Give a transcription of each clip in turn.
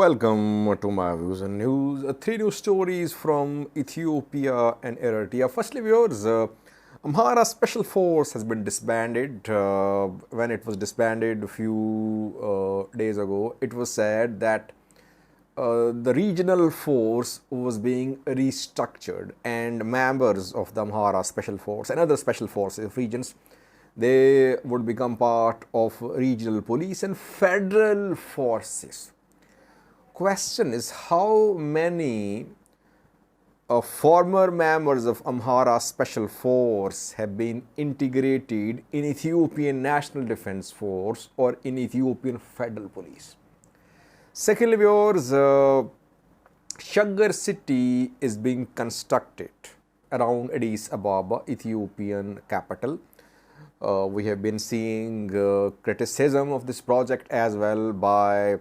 Welcome to my views and news. Three news stories from Ethiopia and Eritrea. Firstly, viewers, Amhara Special Force has been disbanded. When it was disbanded a few days ago, it was said that the regional force was being restructured, and members of the Amhara Special Force and other special forces of regions, they would become part of regional police and federal forces. Question is, how many former members of Amhara Special Force have been integrated in Ethiopian National Defense Force or in Ethiopian Federal Police? Secondly, viewers, Sheger city is being constructed around Addis Ababa, Ethiopian capital. We have been seeing criticism of this project as well by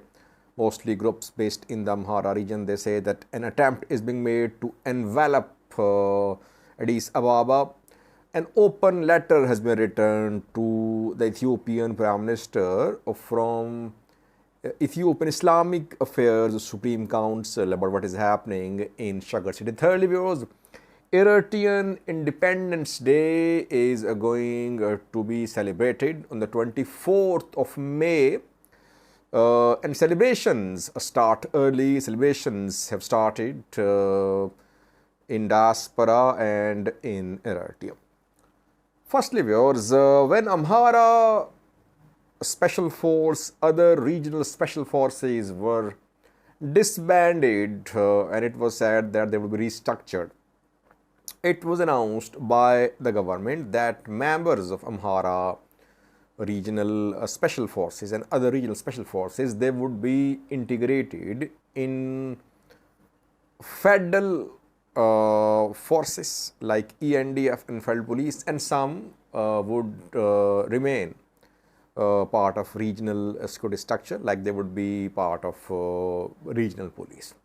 mostly groups based in the Amhara region. They say that an attempt is being made to envelop Addis Ababa. An open letter has been written to the Ethiopian Prime Minister from Ethiopian Islamic Affairs Supreme Council about what is happening in Sheger city. Thirdly, viewers, Eritrean Independence Day is going to be celebrated on the 24th of May. And celebrations start early. Celebrations have started in diaspora and in Eritrea. Firstly, viewers, when Amhara Special Force, other regional special forces were disbanded and it was said that they would be restructured, it was announced by the government that members of Amhara regional special forces and other regional special forces, they would be integrated in federal forces like ENDF and federal police, and some would remain part of regional security structure, like they would be part of regional police.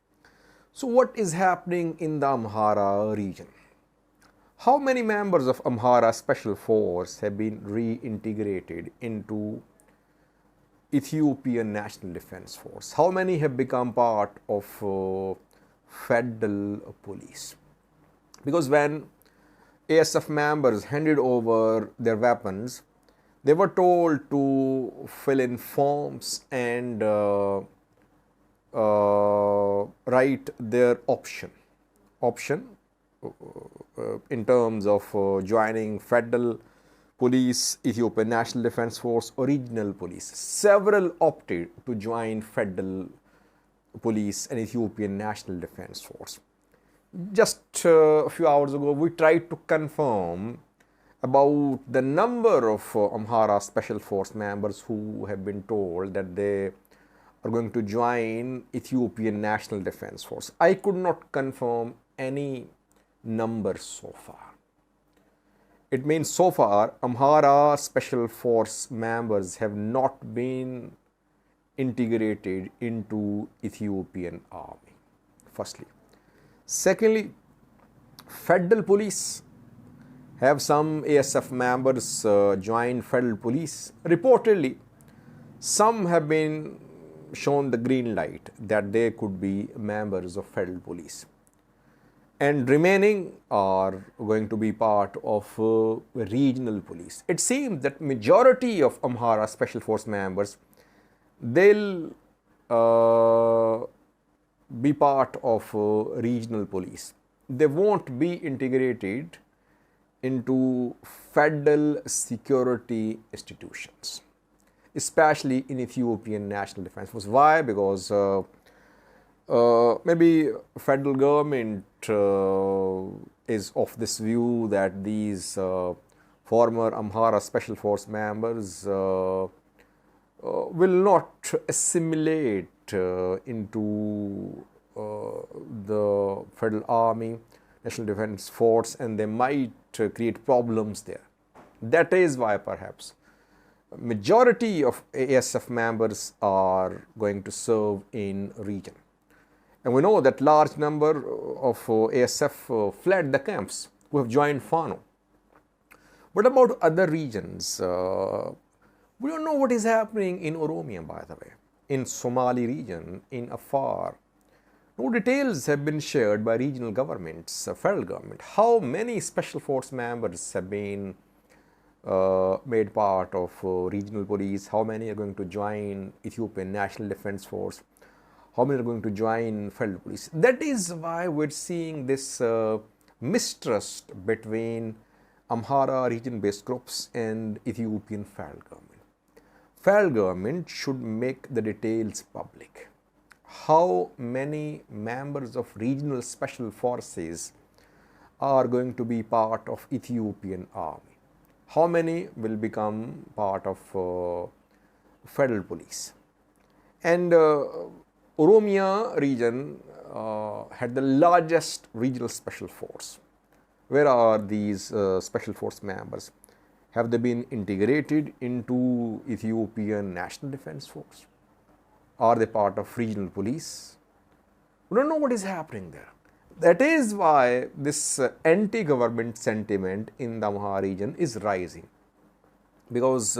So what is happening in the Amhara region? How many members of Amhara Special Force have been reintegrated into Ethiopian National Defense Force? How many have become part of federal police? Because when ASF members handed over their weapons, they were told to fill in forms and write their option in terms of joining federal police, Ethiopian National Defense Force or regional police. Several opted to join federal police and Ethiopian National Defense Force. Just a few hours ago, we tried to confirm about the number of Amhara Special Force members who have been told that they are going to join Ethiopian National Defense Force. I could not confirm any numbers so far. It means so far Amhara Special Force members have not been integrated into Ethiopian army, firstly. Secondly, federal police have some ASF members join federal police. Reportedly, some have been shown the green light that they could be members of federal police, and remaining are going to be part of regional police. It seems that majority of Amhara Special Force members, they'll be part of regional police. They won't be integrated into federal security institutions, especially in Ethiopian National Defense Force. Why? Because maybe federal government is of this view that these former Amhara Special Force members will not assimilate into the Federal Army, National Defense Force, and they might create problems there. That is why perhaps majority of ASF members are going to serve in region. And we know that large number of ASF fled the camps, who have joined FANO. What about other regions? We don't know what is happening in Oromia, by the way. in Somali region, in Afar. No details have been shared by regional governments, federal government. How many special force members have been made part of regional police? How many are going to join Ethiopian National Defense Force? How many are going to join federal police? That is why we're seeing this mistrust between Amhara region-based groups and Ethiopian federal government. Federal government should make the details public. How many members of regional special forces are going to be part of Ethiopian army? How many will become part of federal police? And Oromia region had the largest regional special force. Where are these special force members? Have they been integrated into Ethiopian National Defense Force? Are they part of regional police? We don't know what is happening there. That is why this anti-government sentiment in the Amhara region is rising. Because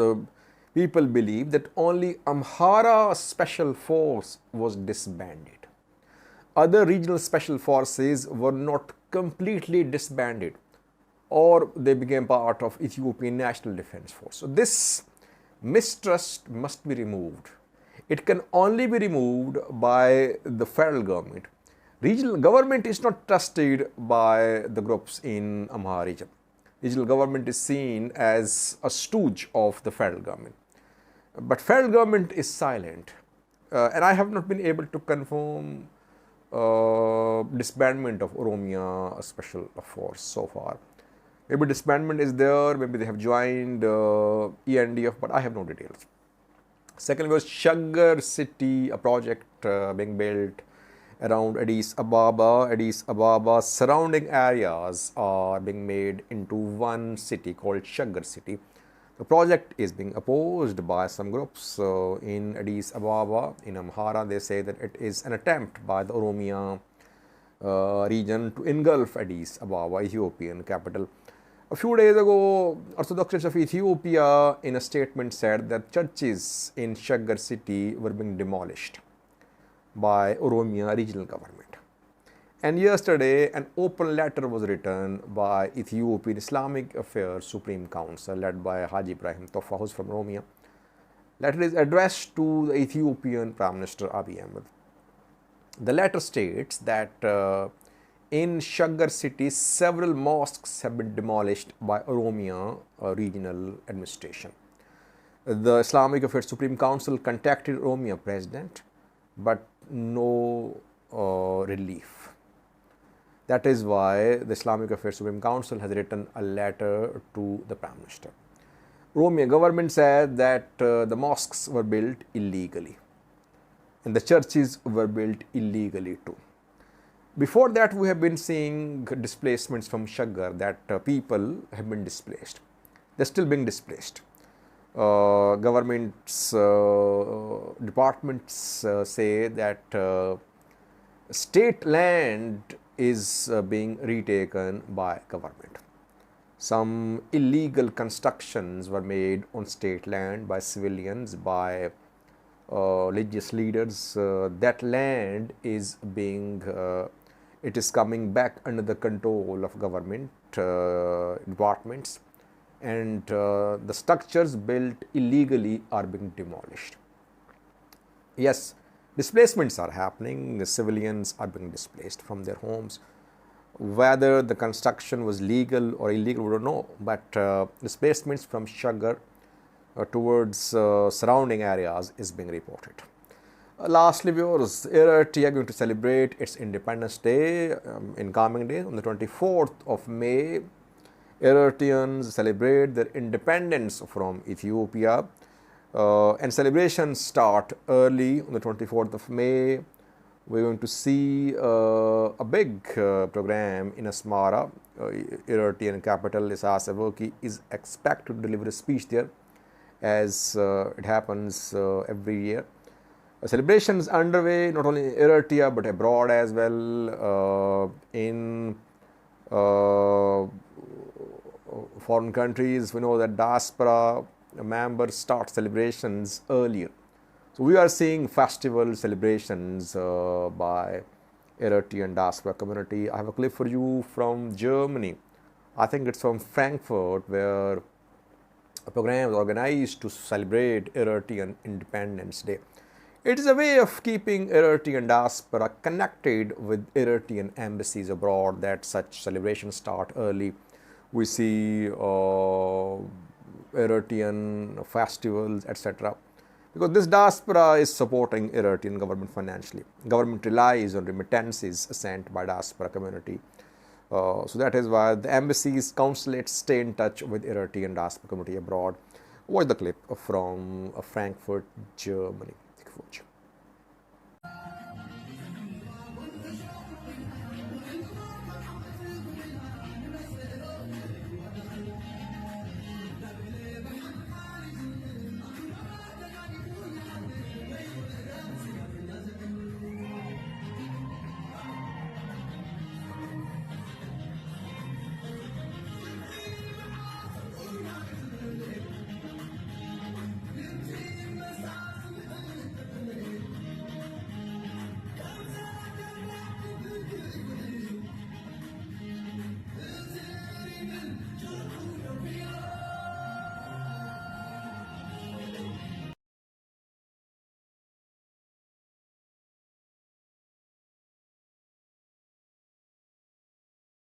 people believe that only Amhara Special Force was disbanded. Other regional special forces were not completely disbanded, or they became part of Ethiopian National Defense Force. So this mistrust must be removed. It can only be removed by the federal government. Regional government is not trusted by the groups in Amhara region. Regional government is seen as a stooge of the federal government. But federal government is silent. And I have not been able to confirm disbandment of Oromia Special Force so far. Maybe disbandment is there, maybe they have joined ENDF, but I have no details. Second was Sheger city, a project being built around Addis Ababa. Addis Ababa surrounding areas are being made into one city called Sheger city. The project is being opposed by some groups in Addis Ababa. In Amhara, they say that it is an attempt by the Oromia region to engulf Addis Ababa, Ethiopian capital. A few days ago, Orthodox Church of Ethiopia in a statement said that churches in Sheger city were being demolished by Oromia regional government. And yesterday, an open letter was written by Ethiopian Islamic Affairs Supreme Council led by Haji Ibrahim Tofa, who's from Oromia. Letter is addressed to the Ethiopian Prime Minister Abiy Ahmed. The letter states that in Sheger city, several mosques have been demolished by Oromia regional administration. The Islamic Affairs Supreme Council contacted Oromia president, but no relief. That is why the Islamic Affairs Supreme Council has written a letter to the Prime Minister. Oromia government said that the mosques were built illegally and the churches were built illegally too. Before that, we have been seeing displacements from Sheger, that people have been displaced. They're still being displaced. Governments, departments say that state land is being retaken by government. Some illegal constructions were made on state land by civilians, by religious leaders. That land is being it is coming back under the control of government departments, and the structures built illegally are being demolished. Yes, displacements are happening. The civilians are being displaced from their homes. Whether the construction was legal or illegal, we don't know, but displacements from Sheger towards surrounding areas is being reported. Lastly, viewers, Eritrea going to celebrate its Independence Day in coming days. On the 24th of May, Eritreans celebrate their independence from Ethiopia, and celebrations start early on the 24th of May. We're going to see a big program in Asmara. Eritrean capital Isaias Afwerki is expected to deliver a speech there, as it happens every year. Celebrations underway not only in Eritrea but abroad as well. In foreign countries, we know that diaspora members start celebrations earlier. So we are seeing festival celebrations by Eritrean diaspora community. I have a clip for you from Germany. I think it's from Frankfurt, where a program is organized to celebrate Eritrean Independence Day. It is a way of keeping Eritrean diaspora connected with Eritrean embassies abroad, that such celebrations start early. We see Eritrean festivals, etc. Because this diaspora is supporting Eritrean government financially. Government relies on remittances sent by diaspora community. So that is why the embassies, consulates stay in touch with Eritrean diaspora community abroad. Watch the clip from Frankfurt, Germany. Thank you for watching.